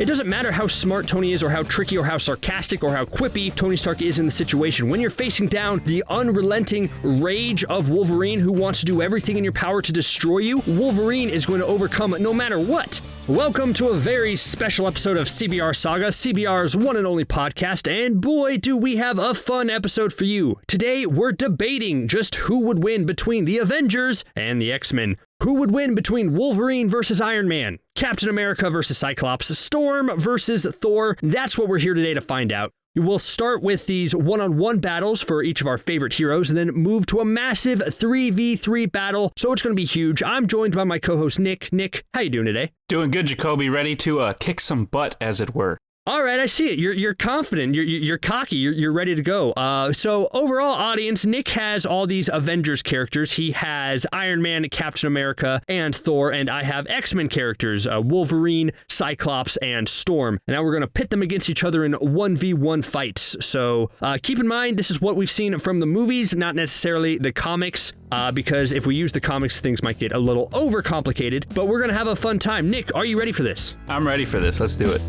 It doesn't matter how smart Tony is or how tricky or how sarcastic or how quippy Tony Stark is in the situation. When you're facing down the unrelenting rage of Wolverine, who wants to do everything in your power to destroy you, Wolverine is going to overcome no matter what. Welcome to a very special episode of CBR Saga, CBR's one and only podcast, and boy, do we have a fun episode for you. Today, we're debating just who would win between the Avengers and the X-Men. Who would win between Wolverine versus Iron Man, Captain America versus Cyclops, Storm versus Thor? That's what we're here today to find out. We'll start with these one-on-one battles for each of our favorite heroes and then move to a massive 3v3 battle, so it's going to be huge. I'm joined by my co-host Nick. Nick, how you doing today? Doing good, Jacoby. Ready to kick some butt, as it were. All right, I see it. You're confident. You're cocky. You're ready to go. So overall, audience, Nick has all these Avengers characters. He has Iron Man, Captain America, and Thor, and I have X-Men characters: Wolverine, Cyclops, and Storm. And now we're going to pit them against each other in 1v1 fights. So keep in mind, this is what we've seen from the movies, not necessarily the comics, because if we use the comics, things might get a little overcomplicated. But we're going to have a fun time. Nick, are you ready for this? I'm ready for this. Let's do it.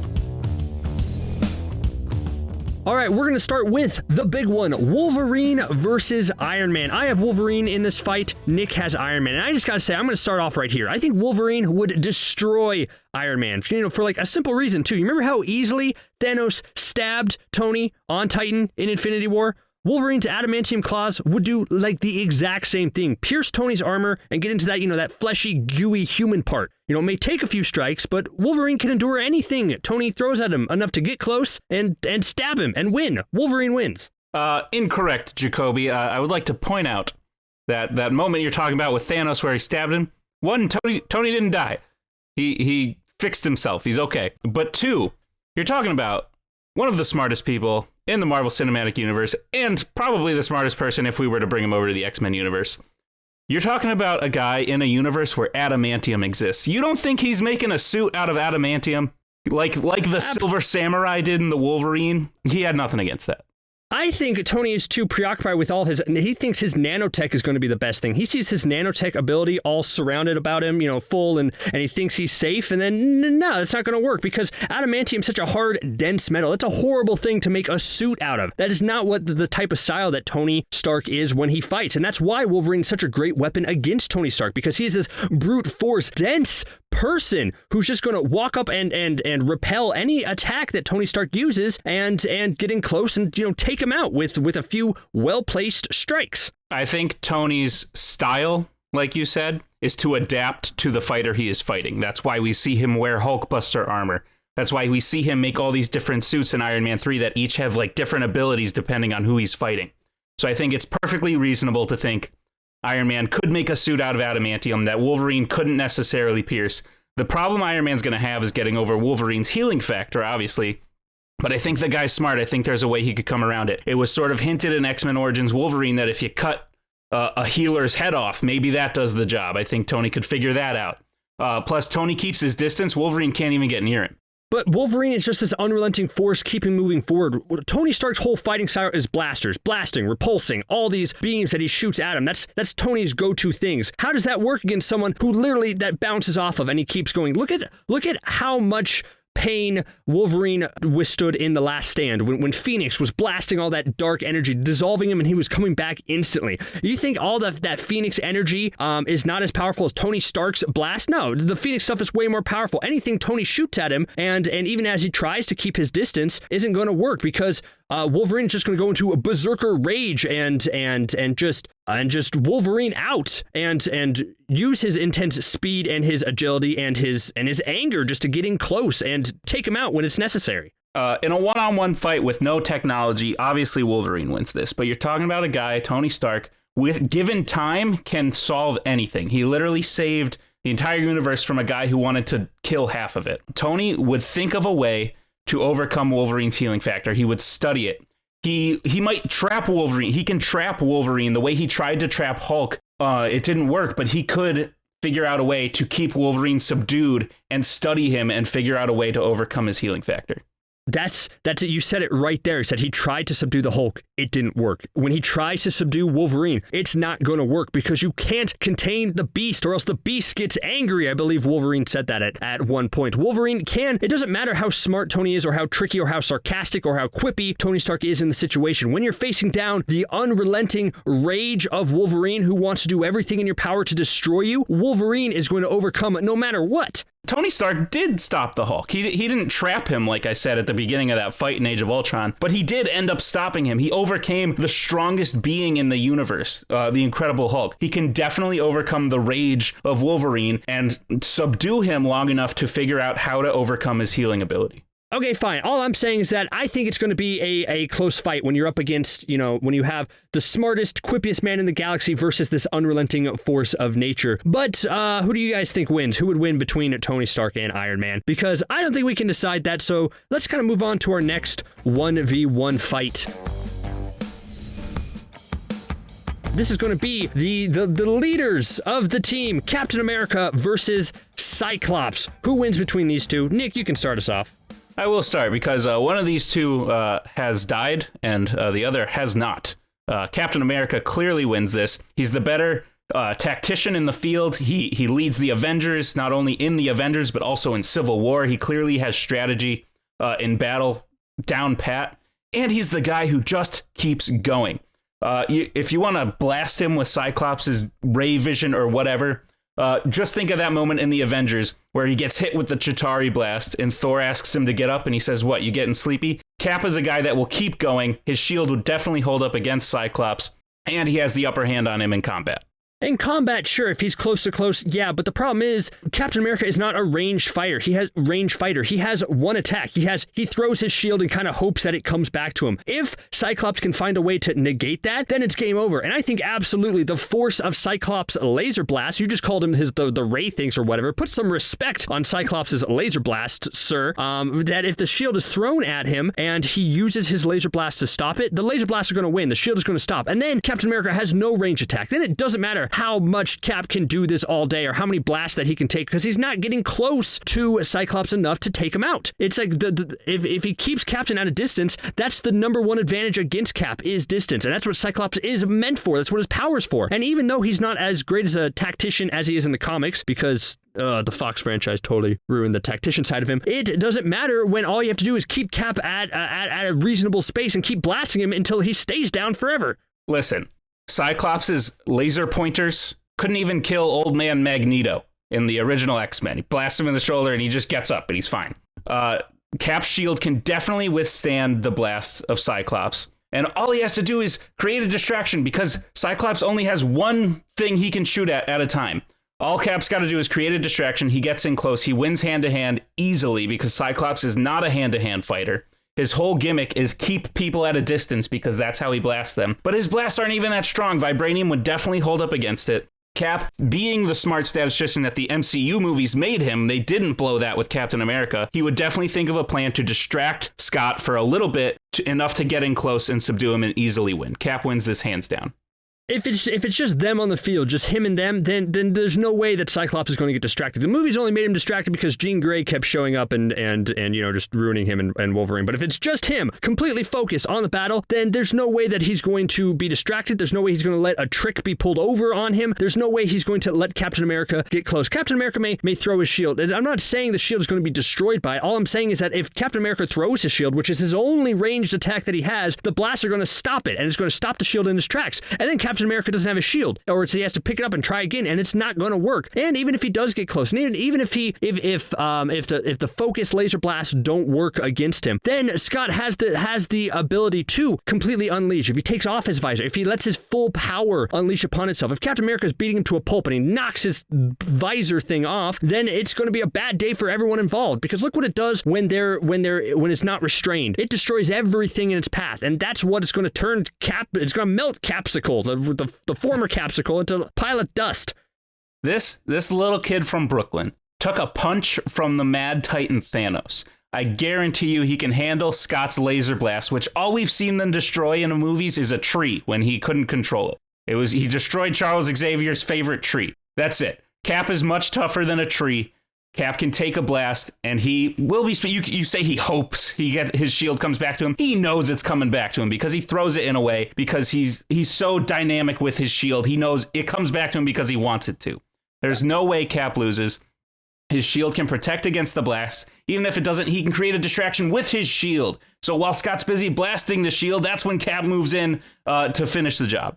All right, we're going to start with the big one, Wolverine versus Iron Man. I have Wolverine in this fight. Nick has Iron Man. And I just got to say, I'm going to start off right here. I think Wolverine would destroy Iron Man, for like a simple reason, too. You remember how easily Thanos stabbed Tony on Titan in Infinity War? Wolverine's adamantium claws would do like the exact same thing. Pierce Tony's armor and get into that, that fleshy, gooey human part. It may take a few strikes, but Wolverine can endure anything Tony throws at him enough to get close and stab him and win. Wolverine wins. Incorrect, Jacoby. I would like to point out that moment you're talking about with Thanos where he stabbed him. One, Tony didn't die. He fixed himself. He's okay. But two, you're talking about one of the smartest people in the Marvel Cinematic Universe, and probably the smartest person if we were to bring him over to the X-Men universe. You're talking about a guy in a universe where adamantium exists. You don't think he's making a suit out of adamantium? Like the Silver Samurai did in the Wolverine? He had nothing against that. I think Tony is too preoccupied with all he thinks his nanotech is going to be the best thing. He sees his nanotech ability all surrounded about him, full, and he thinks he's safe, and then, no, it's not going to work because adamantium is such a hard, dense metal. It's a horrible thing to make a suit out of. That is not what the type of style that Tony Stark is when he fights, and that's why Wolverine's such a great weapon against Tony Stark, because he is this brute force, dense person who's just going to walk up and repel any attack that Tony Stark uses and get in close and take him out with a few well-placed strikes. I think Tony's style, like you said, is to adapt to the fighter he is fighting. That's why we see him wear Hulkbuster armor. That's why we see him make all these different suits in Iron Man 3 that each have like different abilities depending on who he's fighting. So I think it's perfectly reasonable to think Iron Man could make a suit out of adamantium that Wolverine couldn't necessarily pierce. The problem Iron Man's going to have is getting over Wolverine's healing factor, obviously. But I think the guy's smart. I think there's a way he could come around it. It was sort of hinted in X-Men Origins Wolverine that if you cut a healer's head off, maybe that does the job. I think Tony could figure that out. Plus, Tony keeps his distance. Wolverine can't even get near him. But Wolverine is just this unrelenting force keeping moving forward. Tony Stark's whole fighting style is blasters, blasting, repulsing, all these beams that he shoots at him. That's Tony's go-to things. How does that work against someone who literally that bounces off of and he keeps going? Look at how much pain Wolverine withstood in The Last Stand when Phoenix was blasting all that dark energy, dissolving him, and he was coming back instantly. You think all that Phoenix energy is not as powerful as Tony Stark's blast? No, the Phoenix stuff is way more powerful. Anything Tony shoots at him, and even as he tries to keep his distance, isn't going to work because Wolverine is just going to go into a berserker rage and just Wolverine out and use his intense speed and his agility and his anger just to get in close and take him out when it's necessary. In a one-on-one fight with no technology, obviously Wolverine wins this, but you're talking about a guy, Tony Stark, with given time can solve anything. He literally saved the entire universe from a guy who wanted to kill half of it. Tony would think of a way to overcome Wolverine's healing factor. He would study it. He might trap Wolverine. He can trap Wolverine the way he tried to trap Hulk. It didn't work, but he could figure out a way to keep Wolverine subdued and study him and figure out a way to overcome his healing factor. That's it. You said it right there. You said he tried to subdue the Hulk. It didn't work. When he tries to subdue Wolverine, it's not going to work because you can't contain the beast or else the beast gets angry. I believe Wolverine said that at one point. Wolverine can. It doesn't matter how smart Tony is or how tricky or how sarcastic or how quippy Tony Stark is in the situation. When you're facing down the unrelenting rage of Wolverine who wants to do everything in your power to destroy you, Wolverine is going to overcome no matter what. Tony Stark did stop the Hulk. He didn't trap him, like I said at the beginning of that fight in Age of Ultron, but he did end up stopping him. He overcame the strongest being in the universe, the Incredible Hulk. He can definitely overcome the rage of Wolverine and subdue him long enough to figure out how to overcome his healing ability. Okay, fine. All I'm saying is that I think it's going to be a close fight when you're up against, when you have the smartest, quippiest man in the galaxy versus this unrelenting force of nature. But who do you guys think wins? Who would win between Tony Stark and Iron Man? Because I don't think we can decide that, so let's kind of move on to our next 1v1 fight. This is going to be the leaders of the team, Captain America versus Cyclops. Who wins between these two? Nick, you can start us off. I will start because one of these two has died and the other has not. Captain America clearly wins this. He's the better tactician in the field. He leads the Avengers, not only in the Avengers, but also in Civil War. He clearly has strategy in battle down pat. And he's the guy who just keeps going. If you want to blast him with Cyclops' ray vision or whatever, just think of that moment in the Avengers where he gets hit with the Chitauri blast and Thor asks him to get up and he says, "What, you getting sleepy?" Cap is a guy that will keep going. His shield would definitely hold up against Cyclops, and he has the upper hand on him in combat. In combat, sure, if he's close to close, yeah, but the problem is Captain America is not a ranged fighter. He has one attack. He throws his shield and kind of hopes that it comes back to him. If Cyclops can find a way to negate that, then it's game over. And I think absolutely the force of Cyclops' laser blast, you just called him the ray things or whatever, put some respect on Cyclops' laser blast, sir. That if the shield is thrown at him and he uses his laser blast to stop it, the laser blasts are going to win. The shield is going to stop. And then Captain America has no range attack. Then it doesn't matter how much Cap can do this all day or how many blasts that he can take because he's not getting close to Cyclops enough to take him out. It's like if he keeps Captain at a distance, that's the number one advantage against Cap is distance. And that's what Cyclops is meant for. That's what his power's for. And even though he's not as great as a tactician as he is in the comics because the Fox franchise totally ruined the tactician side of him. It doesn't matter when all you have to do is keep Cap at a reasonable space and keep blasting him until he stays down forever. Listen, Cyclops' laser pointers couldn't even kill old man Magneto in the original X-Men. He blasts him in the shoulder and he just gets up and he's fine. Cap's shield can definitely withstand the blasts of Cyclops. And all he has to do is create a distraction because Cyclops only has one thing he can shoot at a time. All Cap's got to do is create a distraction. He gets in close. He wins hand-to-hand easily because Cyclops is not a hand-to-hand fighter. His whole gimmick is keep people at a distance because that's how he blasts them. But his blasts aren't even that strong. Vibranium would definitely hold up against it. Cap, being the smart statistician that the MCU movies made him, they didn't blow that with Captain America. He would definitely think of a plan to distract Scott for a little bit, enough to get in close and subdue him and easily win. Cap wins this hands down. If it's just them on the field, just him and them, then there's no way that Cyclops is going to get distracted. The movies only made him distracted because Jean Grey kept showing up and just ruining him and Wolverine. But if it's just him, completely focused on the battle, then there's no way that he's going to be distracted. There's no way he's going to let a trick be pulled over on him. There's no way he's going to let Captain America get close. Captain America may throw his shield, and I'm not saying the shield is going to be destroyed by it. All I'm saying is that if Captain America throws his shield, which is his only ranged attack that he has, the blasts are going to stop it, and it's going to stop the shield in his tracks. And then Captain America doesn't have a shield, or he has to pick it up and try again, and it's not going to work. And even if he does get close, and even if the focus laser blasts don't work against him, then Scott has the ability to completely unleash. If he takes off his visor, if he lets his full power unleash upon itself, if Captain America is beating him to a pulp and he knocks his visor thing off, then it's going to be a bad day for everyone involved. Because look what it does when it's not restrained. It destroys everything in its path, and that's what it's going to turn Cap. It's going to melt Capsicle, the former Capsicle, into a pile of dust. This little kid from Brooklyn took a punch from the Mad Titan Thanos. I guarantee you he can handle Scott's laser blast, which all we've seen them destroy in the movies is a tree when he couldn't control it. He destroyed Charles Xavier's favorite tree. That's it. Cap is much tougher than a tree. Cap can take a blast, and he will be. You say he hopes his shield comes back to him. He knows it's coming back to him because he throws it in a way because he's so dynamic with his shield. He knows it comes back to him because he wants it to. There's no way Cap loses. His shield can protect against the blast. Even if it doesn't, he can create a distraction with his shield. So while Scott's busy blasting the shield, that's when Cap moves in to finish the job.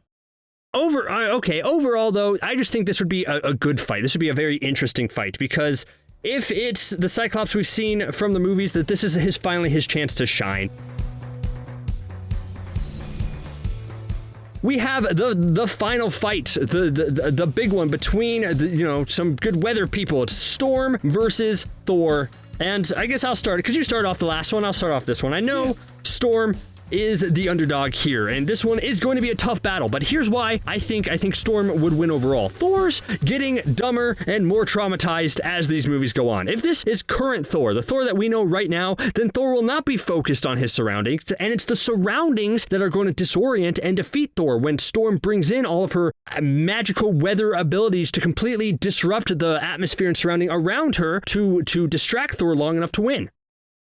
Overall, though, I just think this would be a good fight. This would be a very interesting fight because if it's the Cyclops we've seen from the movies, that this is finally his chance to shine. We have the final fight, the big one between some good weather people. It's Storm versus Thor, and I guess I'll start because you started off the last one. I'll start off this one. I know Storm is the underdog here, and this one is going to be a tough battle, but here's why I think Storm would win overall. Thor's getting dumber and more traumatized as these movies go on. If this is current Thor, the Thor that we know right now, then Thor will not be focused on his surroundings, and it's the surroundings that are going to disorient and defeat Thor when Storm brings in all of her magical weather abilities to completely disrupt the atmosphere and surrounding around her to distract Thor long enough to win.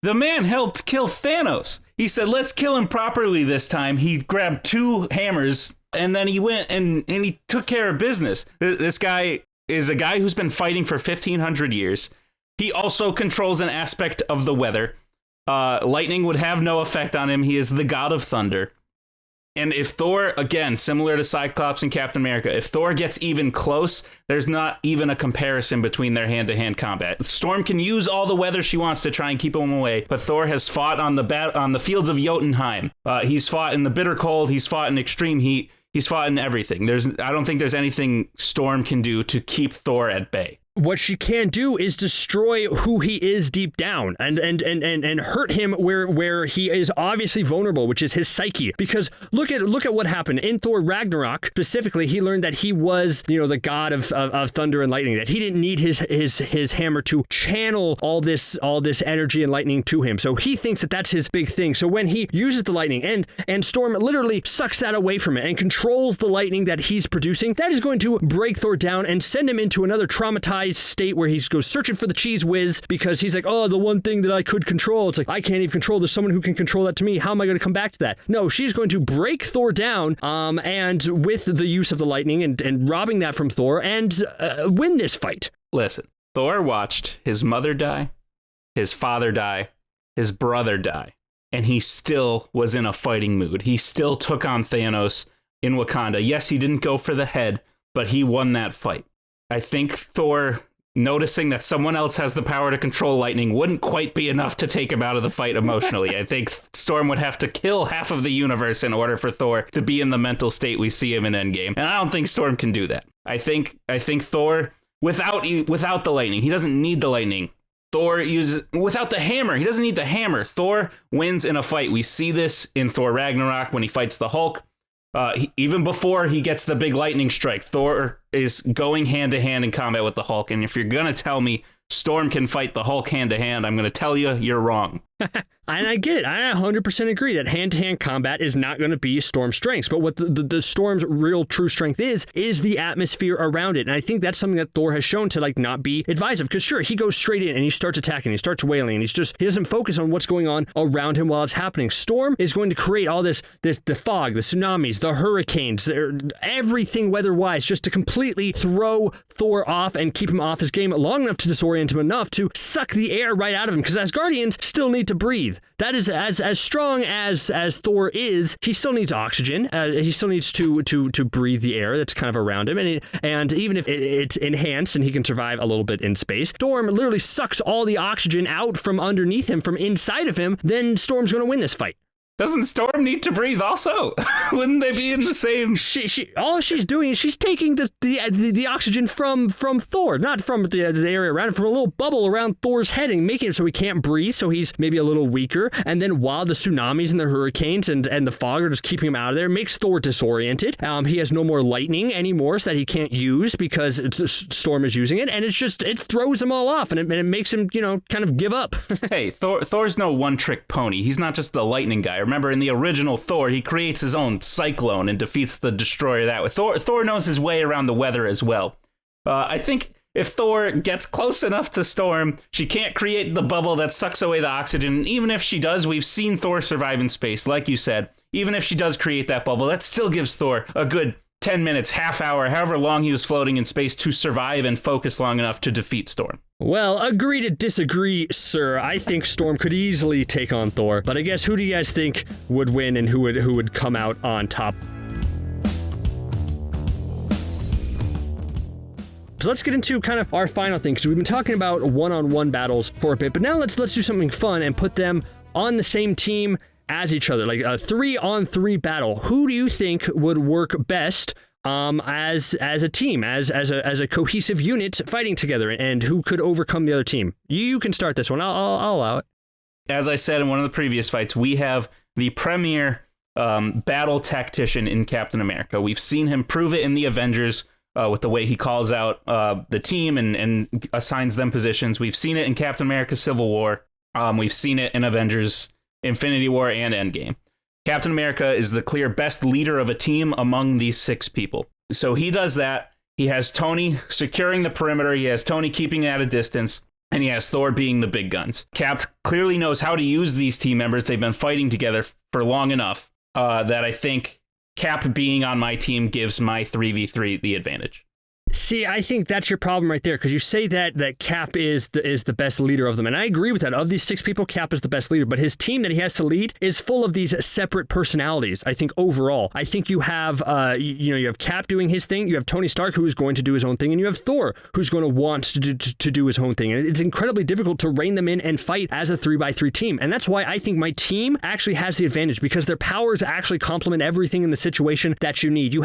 The man helped kill Thanos. He said, let's kill him properly this time. He grabbed 2 hammers, and then he went and he took care of business. This guy is a guy who's been fighting for 1,500 years. He also controls an aspect of the weather. Lightning would have no effect on him. He is the god of thunder. And if Thor, again, similar to Cyclops and Captain America, if Thor gets even close, there's not even a comparison between their hand-to-hand combat. Storm can use all the weather she wants to try and keep him away, but Thor has fought on the fields of Jotunheim. He's fought in the bitter cold. He's fought in extreme heat. He's fought in everything. I don't think there's anything Storm can do to keep Thor at bay. What she can do is destroy who he is deep down and hurt him where he is obviously vulnerable, which is his psyche. Because look at what happened in Thor Ragnarok. Specifically, he learned that he was, the god of thunder and lightning, that he didn't need his hammer to channel all this energy and lightning to him. So he thinks that that's his big thing. So when he uses the lightning and Storm literally sucks that away from it and controls the lightning that he's producing, that is going to break Thor down and send him into another traumatized state where he goes searching for the cheese whiz because he's like, oh, the one thing that I could control. It's like, I can't even control. There's someone who can control that to me. How am I going to come back to that? No, she's going to break Thor down and with the use of the lightning and robbing that from Thor and win this fight. Listen, Thor watched his mother die, his father die, his brother die, and he still was in a fighting mood. He still took on Thanos in Wakanda. Yes, he didn't go for the head, but he won that fight. I think Thor, noticing that someone else has the power to control lightning, wouldn't quite be enough to take him out of the fight emotionally. I think Storm would have to kill half of the universe in order for Thor to be in the mental state we see him in Endgame. And I don't think Storm can do that. I think Thor, without the lightning, he doesn't need the lightning. Thor uses, without the hammer, he doesn't need the hammer. Thor wins in a fight. We see this in Thor Ragnarok when he fights the Hulk. Even before he gets the big lightning strike, Thor is going hand-to-hand in combat with the Hulk. And if you're going to tell me Storm can fight the Hulk hand-to-hand, I'm going to tell you you're wrong. And I get it. I 100% agree that hand-to-hand combat is not going to be Storm's strengths. But what the Storm's real true strength is the atmosphere around it. And I think that's something that Thor has shown to not be advisable. Because sure, he goes straight in and he starts attacking, he starts wailing, and he doesn't focus on what's going on around him while it's happening. Storm is going to create all the fog, the tsunamis, the hurricanes, everything weather-wise, just to completely throw Thor off and keep him off his game long enough to disorient him enough to suck the air right out of him. Because Asgardians still need to breathe. That is as strong as Thor is. He still needs oxygen. He still needs to breathe the air that's kind of around him. And even if it's enhanced and he can survive a little bit in space, Storm literally sucks all the oxygen out from underneath him, from inside of him. Then Storm's going to win this fight. Doesn't Storm need to breathe also? Wouldn't they be in the same? All she's doing is she's taking the oxygen from Thor, not from the area around him, from a little bubble around Thor's head and making it so he can't breathe, so he's maybe a little weaker. And then while the tsunamis and the hurricanes and the fog are just keeping him out of there, makes Thor disoriented. He has no more lightning anymore, so that he can't use because Storm is using it, and it throws him all off, and it makes him kind of give up. Hey, Thor's no one-trick pony. He's not just the lightning guy. Remember, in the original Thor, he creates his own cyclone and defeats the Destroyer that way. Thor knows his way around the weather as well. I think if Thor gets close enough to Storm, she can't create the bubble that sucks away the oxygen. Even if she does, we've seen Thor survive in space, like you said. Even if she does create that bubble, that still gives Thor a good 10 minutes, half hour, however long he was floating in space to survive and focus long enough to defeat Storm. Well, agree to disagree, sir. I think Storm could easily take on Thor, but I guess who do you guys think would win and who would come out on top? So let's get into kind of our final thing, because we've been talking about one-on-one battles for a bit, but now let's do something fun and put them on the same team as each other, like a 3-on-3 battle. Who do you think would work best as a team, as a cohesive unit fighting together, and who could overcome the other team? You can start this one. I'll allow it. As I said in one of the previous fights, we have the premier battle tactician in Captain America. We've seen him prove it in the Avengers. With the way he calls out the team and assigns them positions. We've seen it in Captain America Civil War. We've seen it in Avengers Infinity War and Endgame. Captain America is the clear best leader of a team among these 6 people. So he does that. He has Tony securing the perimeter. He has Tony keeping at a distance. And he has Thor being the big guns. Cap clearly knows how to use these team members. They've been fighting together for long enough that I think Cap being on my team gives my 3v3 the advantage. See, I think that's your problem right there, because you say that Cap is the best leader of them, and I agree with that. Of these 6 people, Cap is the best leader, but his team that he has to lead is full of these separate personalities. I think overall, I think you have you have Cap doing his thing, you have Tony Stark who is going to do his own thing, and you have Thor who's going to want to do his own thing. And it's incredibly difficult to rein them in and fight as a 3x3 team, and that's why I think my team actually has the advantage, because their powers actually complement everything in the situation that you need. They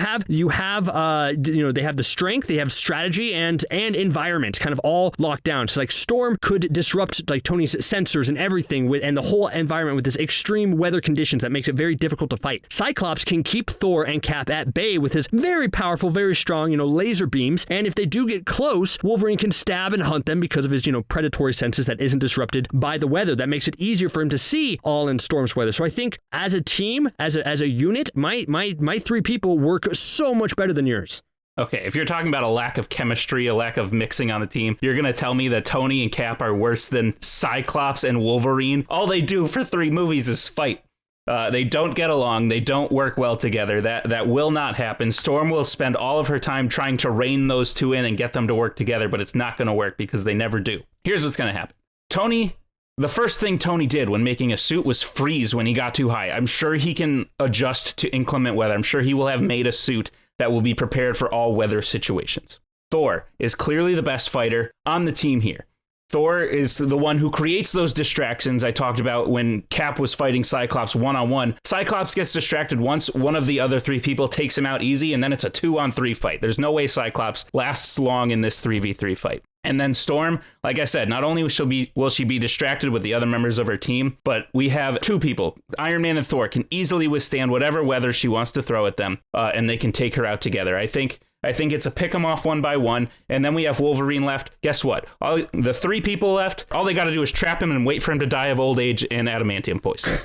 have the strength, they have strategy and environment kind of all locked down. So like Storm could disrupt like Tony's sensors and everything and the whole environment with this extreme weather conditions that makes it very difficult to fight. Cyclops can keep Thor and Cap at bay with his very powerful, very strong, laser beams. And if they do get close, Wolverine can stab and hunt them because of his, predatory senses that isn't disrupted by the weather. That makes it easier for him to see all in Storm's weather. So I think as a team, as a unit, my 3 people work so much better than yours. Okay, if you're talking about a lack of chemistry, a lack of mixing on the team, you're going to tell me that Tony and Cap are worse than Cyclops and Wolverine? All they do for 3 movies is fight. They don't get along. They don't work well together. That will not happen. Storm will spend all of her time trying to rein those 2 in and get them to work together, but it's not going to work because they never do. Here's what's going to happen. The first thing Tony did when making a suit was freeze when he got too high. I'm sure he can adjust to inclement weather. I'm sure he will have made a suit that will be prepared for all weather situations. Thor is clearly the best fighter on the team here. Thor is the one who creates those distractions I talked about when Cap was fighting Cyclops one-on-one. Cyclops gets distracted once, one of the other 3 people takes him out easy, and then it's a 2-on-3 fight. There's no way Cyclops lasts long in this 3v3 fight. And then Storm, like I said, not only will she be distracted with the other members of her team, but we have 2 people. Iron Man and Thor can easily withstand whatever weather she wants to throw at them, and they can take her out together. I think it's a pick them off one by one, and then we have Wolverine left. Guess what? The 3 people left, all they got to do is trap him and wait for him to die of old age and adamantium poisoning.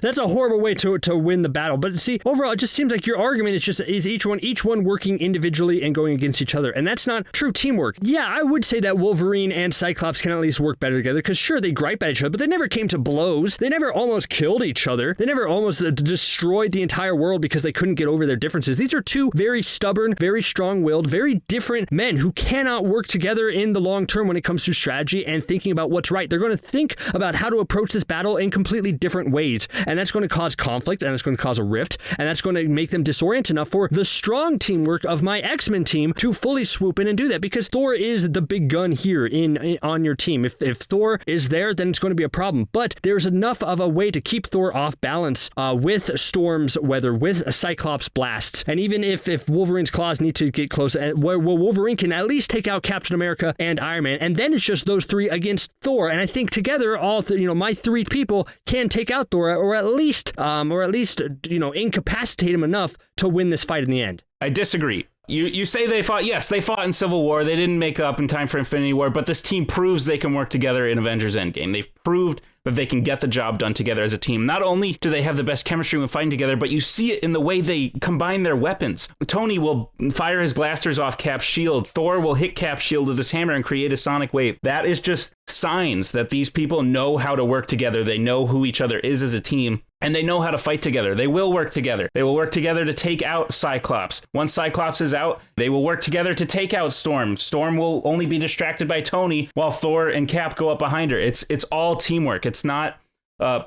That's a horrible way to win the battle. But see, overall, it just seems like your argument is each one working individually and going against each other. And that's not true teamwork. Yeah, I would say that Wolverine and Cyclops can at least work better together, because sure, they gripe at each other, but they never came to blows. They never almost killed each other. They never almost destroyed the entire world because they couldn't get over their differences. These are 2 very stubborn, very strong-willed, very different men who cannot work together in the long term when it comes to strategy and thinking about what's right. They're going to think about how to approach this battle in completely different ways, and that's going to cause conflict, and it's going to cause a rift, and that's going to make them disorient enough for the strong teamwork of my X-Men team to fully swoop in and do that, because Thor is the big gun here on your team. If Thor is there, then it's going to be a problem, but there's enough of a way to keep Thor off balance with Storm's weather, with Cyclops blasts, and even if Wolverine's claws need to get close, where Wolverine can at least take out Captain America and Iron Man, and then it's just those 3 against Thor, and I think together my 3 people can take out Thor, or at least incapacitate him enough to win this fight in the end. I disagree. You say they fought. Yes, they fought in Civil War. They didn't make up in time for Infinity War, but this team proves they can work together in Avengers Endgame. They've proved that they can get the job done together as a team. Not only do they have the best chemistry when fighting together, but you see it in the way they combine their weapons. Tony will fire his blasters off Cap's shield. Thor will hit Cap's shield with his hammer and create a sonic wave. That is just signs that these people know how to work together. They know who each other is as a team. And they know how to fight together. They will work together. They will work together to take out Cyclops. Once Cyclops is out, they will work together to take out Storm. Storm will only be distracted by Tony while Thor and Cap go up behind her. It's all teamwork. It's not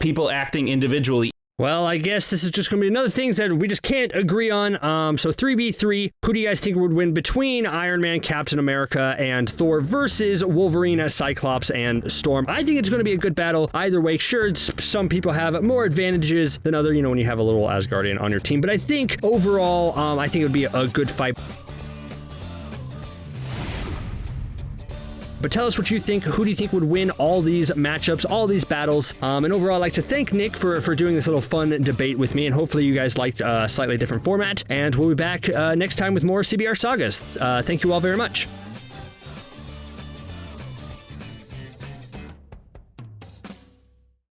people acting individually. Well, I guess this is just going to be another thing that we just can't agree on. So 3v3, who do you guys think would win between Iron Man, Captain America, and Thor versus Wolverine, Cyclops, and Storm? I think it's going to be a good battle either way. Sure, some people have more advantages than other, when you have a little Asgardian on your team. But I think overall, I think it would be a good fight. But tell us what you think. Who do you think would win all these matchups, all these battles? And overall, I'd like to thank Nick for doing this little fun debate with me. And hopefully you guys liked a slightly different format. And we'll be back next time with more CBR Sagas. Thank you all very much.